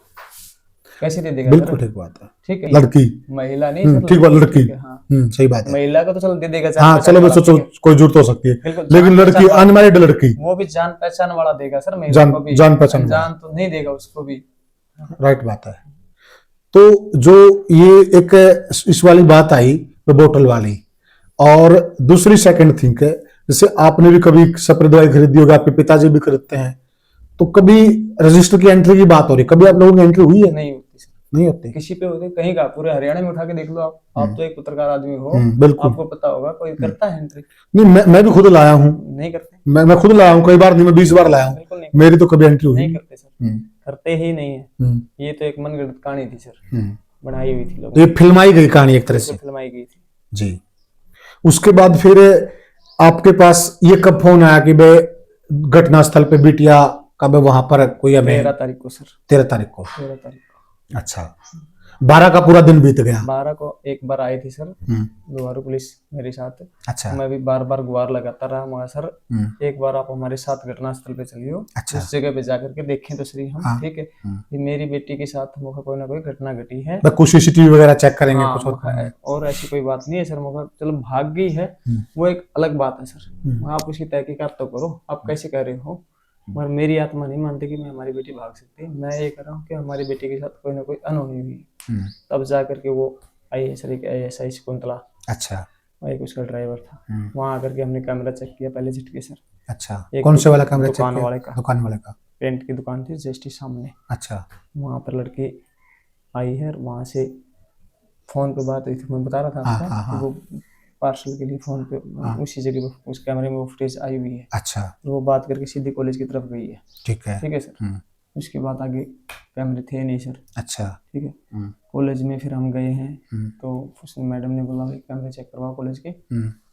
कैसे दे देगा बिल्कुल सर? ठीक बात है। ठीक है, लड़की, महिला नहीं सर, ठीक बात, लड़की, ठीक है, हाँ। सही बात है। महिला को तो चलो दे देगा, हाँ चलो मैं सोचो कोई जरूरत हो सकती है, बिल्कुल, लेकिन लड़की, अनमैरिड लड़की, वो भी जान पहचान वाला देगा सर, महिला को भी जान पहचान वाला। अनजान तो नहीं देगा उसको भी। राइट बात है। तो जो ये एक इस वाली बात आई बोतल वाली, और दूसरी सेकंड थिंक है, जैसे आपने भी कभी स्प्रे दवाई खरीदी होगी, आपके पिताजी भी खरीदते हैं, तो कभी रजिस्टर की एंट्री की बात हो रही, कभी आप लोगों की एंट्री हुई है? नहीं होती सर, नहीं होती। किसी पे होती कहीं का, पूरे हरियाणा में उठा के देख लो आप तो एक पत्रकार आदमी हो, बिल्कुल। आपको पता होगा कोई करता है एंट्री? नहीं, मैं भी खुद लाया हूँ, नहीं करते। मैं खुद लाया हूँ, कई बार नहीं, मैं 20 बार लाया बिल्कुल हूँ, नहीं, मेरी तो कभी एंट्री हुई नहीं करते सर, करते ही नहीं है। ये तो एक मनगढ़ंत कहानी थी सर, बनाई हुई थी लोगों तो ये फिल्माई गई कहानी एक तरह से? फिल्माई गई थी जी। उसके बाद फिर आपके पास ये कब फोन आया कि भाई घटना स्थल पे बिटिया का वहां पर कोई हमें? 13 तारीख को सर, 13 तारीख को। 13 तारीख को। अच्छा, 12 का पूरा दिन बीत गया। 12 को एक बार आई थी सर गुवारू पुलिस मेरे साथ। अच्छा, मैं भी बार बार गुहार लगाता रहा, मगर सर एक बार आप हमारे साथ घटनास्थल पे चलियो। अच्छा। उस जगह पे जाकर के देखें तो सही हम। हाँ। ठीक है, कि मेरी बेटी के साथ मुझे कोई ना कोई घटना घटी है। कुछ सीसीटीवी वगैरह चेक करेंगे? हाँ, कुछ और ऐसी कोई बात नहीं है सर, मगर चलो भाग गई है वो एक अलग बात है सर। आप उसकी तहकीकात तो करो, आप कैसे कह रहे हो, मगर मेरी आत्मा नहीं मानती कि मैं हमारी बेटी भाग सकती है। मैं ये कर रहा हूँ कि हमारी बेटी के साथ कोई ना कोई अनहोनी हुई, तब जा करके वो आई है सर, एक ASI शकुंतला। अच्छा, एक उसका ड्राइवर था, वहां आकर के हमने कैमरा चेक किया पहले झटके सर। अच्छा, कौन से वाला कैमरा चेक दुकान किया? वाले का, दुकान वाले का। पेंट की दुकान थी जस्ट सामने। अच्छा, वहां पर लड़की आई है, वहां से फोन पे बात हुई थी, मैं बता रहा था आपको। हाँ। वो पार्सल के लिए फोन पे उसी जगह पे उस कैमरे में वो फुटेज आई हुई है। अच्छा, तो वो बात करके सीधी कॉलेज की तरफ गई है। ठीक है। ठीक है सर। उसके बाद आगे कैमरे थे नहीं सर। अच्छा, ठीक है, कॉलेज में फिर हम गए हैं तो उसने मैडम ने बोला भाई कैमरे चेक करवाओ कॉलेज के,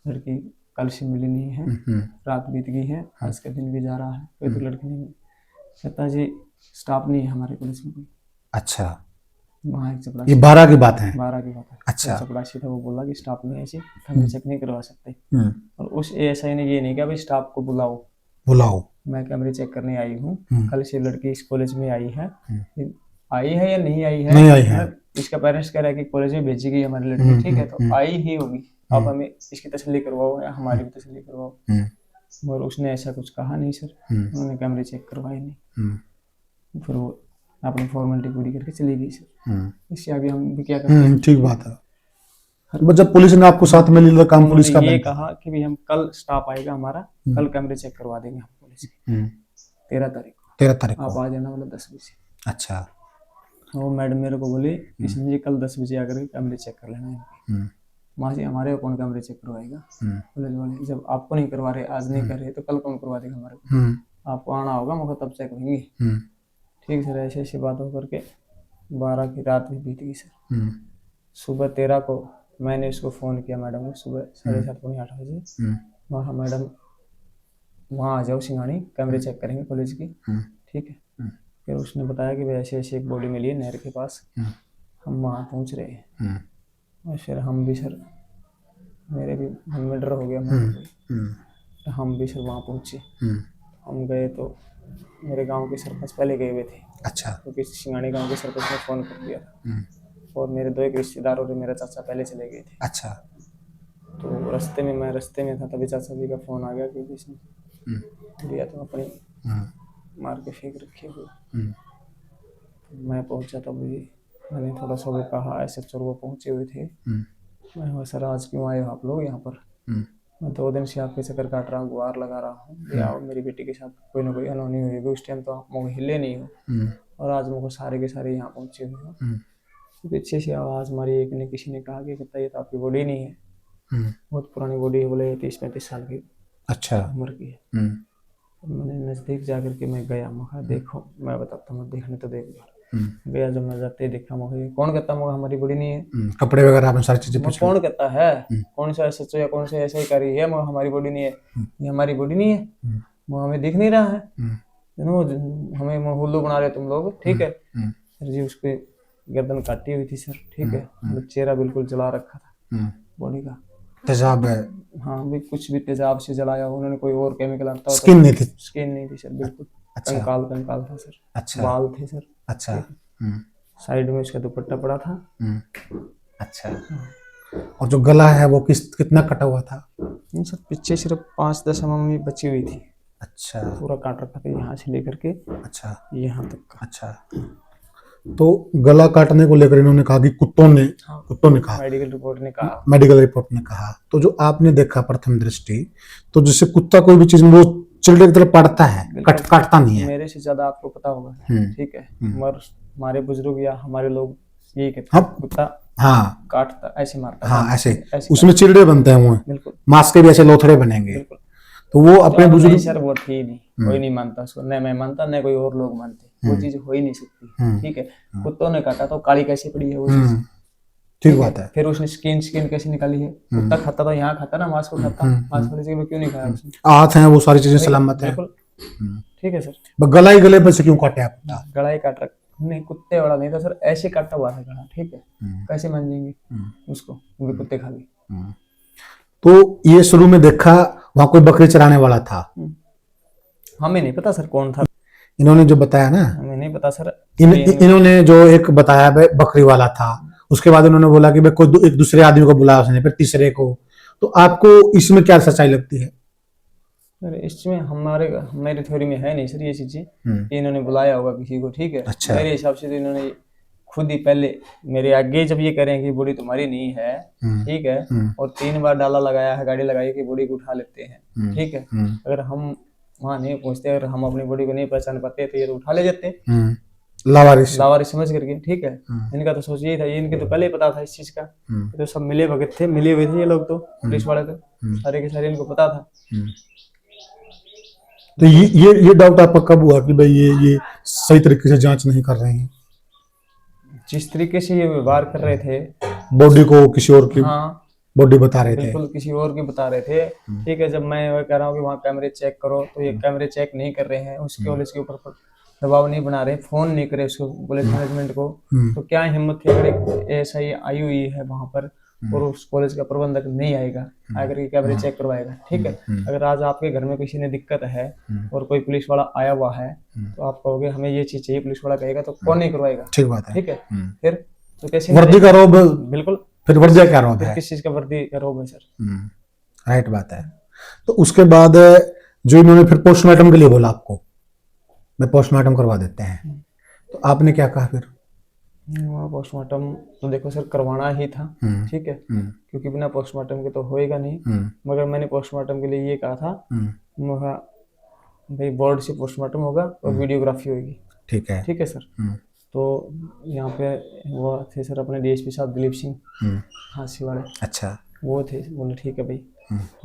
लड़की कल से मिली नहीं है, रात बीत गई है, आज का दिन भी जा रहा है, कोई तो लड़की नहीं मिली। कहता जी स्टाफ नहीं है हमारे कॉलेज में कोई। अच्छा, वहाँ एक ये चपरासी, 12 की बात है? 12 की बात है। अच्छा। चपरासी था, वो बोला कि स्टाफ नहीं है ऐसे, कैमरे चेक नहीं करवा सकते। और उस ASI ने ये नहीं कहा भाई स्टाफ को बुलाओ, मैं कैमरे चेक करने आई हूँ, कल से लड़की इस कॉलेज में आई है। आई है या नहीं आई है? नहीं आई है। इसका पेरेंट्स कह रहा है कि कॉलेज में भेजी गई हमारी लड़की। ठीक है, तो आई ही होगी, आप हमें इसकी तसल्ली करवाओ या हमारी भी तसल्ली करवाओ। मगर उसने ऐसा कुछ कहा नहीं सर, उन्होंने कैमरे चेक करवाए नहीं। फिर वो अपनी फॉर्मेलिटी पूरी करके चली गई सर। इससे आगे हम भी क्या करते हैं? ठीक बात है। जब पुलिस ने आपको साथ में लिया काम पुलिस का, ये कहा कि भाई हम कल स्टाफ आएगा हमारा, कल कैमरे चेक करवा देंगे हम पुलिस के। 13 तारीख को 13 तारीख आप को आ जाना, मतलब 10 बजे। अच्छा, वो मैडम मेरे को बोली कि संजय कल 10 बजे आकर के कैमरे चेक कर लेना। वहाँ से हमारे कौन कैमरे चेक करवाएगा? कॉलेज वाले। जब आपको नहीं करवा रहे, आज नहीं कर रहे, तो कल कौन करवा देगा हमारे को? आपको आना होगा, मगर तब चेक होंगे। ठीक सर, ऐसे ऐसी बात होकर के 12 की रात भी बीत गई सर। सुबह 13 को मैंने उसको फ़ोन किया मैडम को, सुबह 7:30 पौने 8 बजे। वहाँ मैडम वहाँ आ जाओ सिंघानी, कैमरे चेक करेंगे कॉलेज की। ठीक है, फिर उसने बताया कि भाई ऐसे ऐसे एक बॉडी मिली है नहर के पास, हम वहाँ पहुँच रहे हैं। और फिर हम भी सर, मेरे भी मन में डर हो गया, तो हम भी सर वहाँ पहुँचे। हम गए तो मेरे गांव के सरपंच पहले गए हुए थे, अच्छा। क्योंकि सिंगाड़ी गांव के सरपंच ने फ़ोन कर दिया था। और मेरे दो एक रिश्तेदार और मेरा चाचा पहले चले गए थे। अच्छा। तो मैं रास्ते में था, तभी चाचा जी का फ़ोन आ गया कि किसी गुड़िया तो अपनी मार के फेंक रखी हुई। मैं पहुंचा तभी मैंने थोड़ा सा भी कहा, ऐसे चोर वो पहुंचे हुए थे। मैं कहा सर आज क्यों आए हो आप लोग यहाँ पर? मैं 2 दिन से आपके चक्कर काट रहा हूँ, गुहार लगा रहा हूँ, या मेरी बेटी के साथ कोई ना कोई अनहोनी हुई होगी, उस टाइम तो आप मुझे हिले नहीं हो, और आज मुझको सारे के सारे यहाँ पहुँचे हुए हो। तो पीछे से आवाज़ मारी एक ने, किसी ने कहा कि कहता ये तो आपकी बॉडी नहीं है, बहुत पुरानी बॉडी है, बोले 30-35 साल की अच्छा। उम्र की है। तो मैंने नज़दीक जा कर के मैं गया, मैं कहा देखो, मैं बताता हूँ, देखने तो देख लो। गया, जब मैं जाते ही देखा, मुझे कौन कहता मुझे हमारी बॉडी नहीं है? कपड़े वगैरह आपने सारी चीजें पूछ ली? कौन कहता है, कौन सा सच या कौन सा ऐसा ही करी है, मगर हमारी बॉडी नहीं है, ये हमारी बॉडी नहीं है, वो हमें दिख नहीं रहा है, हमें हुल्लू बना रहे तुम लोग, ठीक है। सर जी उसके गर्दन काटी हुई थी सर, ठीक है, चेहरा बिल्कुल जला रखा था बॉडी का, तेजाब है? हाँ भी कुछ भी तेजाब से जलाया, उन्होंने कोई और केमिकल आता होता। स्किन नहीं थी? स्किन नहीं थी सर, बिल्कुल अच्छा। कंकाल था सर। अच्छा। बाल थे सर। अच्छा। साइड में उसका दुपट्टा पड़ा था। अच्छा। और जो गला है वो कितना कटा हुआ था? नहीं सर, पीछे सिर्फ 5-10 mm ही बची हुई थी। अच्छा। पूरा काट रखा था यहाँ से लेकर के अच्छा यहाँ तक का। अच्छा। तो गला काटने को लेकर इन्होंने कहा कि कुत्तों ने कहा, मेडिकल रिपोर्ट ने कहा, मेडिकल रिपोर्ट ने कहा। तो जो आपने देखा प्रथम दृष्टि, तो जैसे कुत्ता कोई भी चीज में वो चिल्ड्रे की तरफ पड़ता है, काटता नहीं है। मेरे से ज्यादा आपको पता होगा, ठीक है, मगर हमारे बुजुर्ग या हमारे लोग यही कहते हैं कुत्ता हाँ काटता, ऐसे मारता, हाँ ऐसे उसमें चिल्ड्रे बनते हैं, वो बिल्कुल मांस के भी ऐसे लोथड़े बनेंगे। बिल्कुल। तो वो अपने बुजुर्ग सर वो थी नहीं, कोई नहीं मानता उसको, न मैं मानता न कोई और लोग मानते, वो चीज हो ही नहीं सकती, ठीक है। कुत्तों ने काटा तो काली कैसे पड़ी है वो चीज, ठीक बात है। फिर उसने स्किन कैसे निकाली है? कुत्ता खाता था, यहाँ खाता ना, मांस को खाता, मांस वाली जगह क्यों नहीं खाया उसने? हाथ है वो सारी चीजें सलामत है, बिल्कुल, ठीक है सर। गले पर से क्यों काटे आप? कुत्ता गला ही काट रखा नहीं, कुत्ते वाला नहीं था सर, ऐसे काटा हुआ था गला, ठीक है। कैसे मान जाएंगे उसको, वो भी कुत्ते खा गए। तो ये शुरू में देखा वहां कोई बकरी चराने वाला था, हमें नहीं पता सर कौन था, इन्होंने जो बताया ना, हमें नहीं पता सर। इन्होंने जो एक बताया बकरी वाला था, उसके बाद उन्होंने बोला कि भाई कोई एक दूसरे आदमी को बुलाया उसने, फिर तीसरे को। तो आपको इसमें क्या सच्चाई लगती है? सर इसमें मेरी थ्योरी में है नहीं सर ये चीजें कि इन्होंने बुलाया होगा किसी को, ठीक है। अच्छा। मेरे हिसाब से तो इन्होंने खुद ही पहले मेरे आगे जब ये करें कि बॉडी तुम्हारी नहीं है, ठीक है, और 3 बार डाला लगाया है, गाड़ी लगाई कि बॉडी को उठा लेते हैं, ठीक है। अगर हम वहाँ नहीं पहुंचते, अगर हम अपनी बॉडी को नहीं पहचान पाते तो ये तो उठा ले जाते लावारिस समझ करके, ठीक है। इनका तो सोच यही था, इनके तो पहले ही पता था इस चीज का, तो सब मिले हुए थे ये लोग, तो पुलिस वाले तो सारे के सारे इनको पता था। तो ये डाउट आपका कब हुआ कि भाई ये सही तरीके से जांच नहीं कर रहे हैं? जिस तरीके से ये व्यवहार कर रहे थे, बॉडी को किसी और की बॉडी बता रहे थे, बिल्कुल किसी और की बता रहे थे, ठीक है। जब मैं कह रहा हूँ कि वहाँ कैमरे चेक करो, तो ये कैमरे चेक नहीं कर रहे हैं, उसके कॉलेज के ऊपर दबाव नहीं बना रहे, फोन नहीं करे उसको कॉलेज मैनेजमेंट को, तो क्या हिम्मत थी अगर एक एएसआई आई हुई है वहां पर और उस कॉलेज का प्रबंधक नहीं आएगा, आकर के कैमरे चेक करवाएगा, ठीक है। अगर आज आपके घर में किसी ने दिक्कत है और कोई पुलिस वाला आया हुआ है, तो आप कहोगे हमें ये चीज चाहिए, पुलिस वाला कहेगा तो कौन नहीं करवाएगा? ठीक बात है, ठीक है। फिर तो कैसे वर्दी का रोब? बिल्कुल, फिर वर्दी क्या रोब है? किस चीज का वर्दी का रोब है सर? राइट बात है। तो उसके बाद जो इन्होंने फिर पोस्टमार्टम के लिए बोला आपको, मैं पोस्टमार्टम करवा देते हैं, तो आपने क्या कहा फिर? पोस्टमार्टम तो देखो सर करवाना ही था, ठीक है, क्योंकि बिना पोस्टमार्टम के तो होएगा नहीं। मगर मैंने पोस्टमार्टम के लिए ये कहा था, भाई बोर्ड से पोस्टमार्टम होगा और वीडियोग्राफी होगी, ठीक है, ठीक है सर। तो यहाँ पे वो थे सर अपने डीएसपी साहब दिलीप सिंह हांसी वाले, अच्छा, वो थे, बोले ठीक है भाई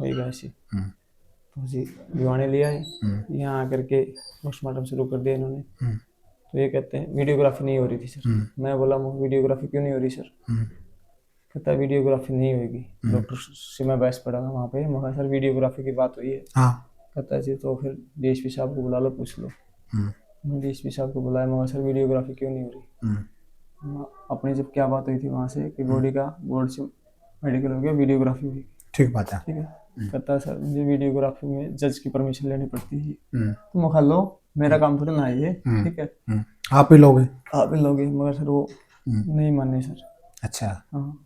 होएगा ऐसे। तो जी दीवाने ले आए, यहाँ आकर के पोस्टमार्टम शुरू कर दिया इन्होंने। तो ये कहते हैं वीडियोग्राफी नहीं हो रही थी सर। मैं बोला वीडियोग्राफी क्यों नहीं हो रही सर? कहता है वीडियोग्राफी नहीं होगी। डॉक्टर से मैं बहस पड़ा था वहाँ पे, मगर सर वीडियोग्राफी की बात हुई है। कहता है जी तो फिर डीएसपी साहब को बुला लो, पूछ लो। मैं डीएसपी साहब को बुलाया, मगर सर वीडियोग्राफी क्यों नहीं हो रही? अपनी जब क्या बात हुई थी वहाँ से कि बॉडी का बोर्ड से मेडिकल हो गया, वीडियोग्राफी हुई, ठीक बात है। ठीक है। कहता है सर मुझे वीडियोग्राफी में जज की परमिशन लेनी पड़ती है, हम्म, तो मैं खा लो, मेरा काम थोड़ा ना है ये, ठीक है, आप ही लोगे। आप ही लोगे, मगर सर वो नहीं माने सर। अच्छा। हाँ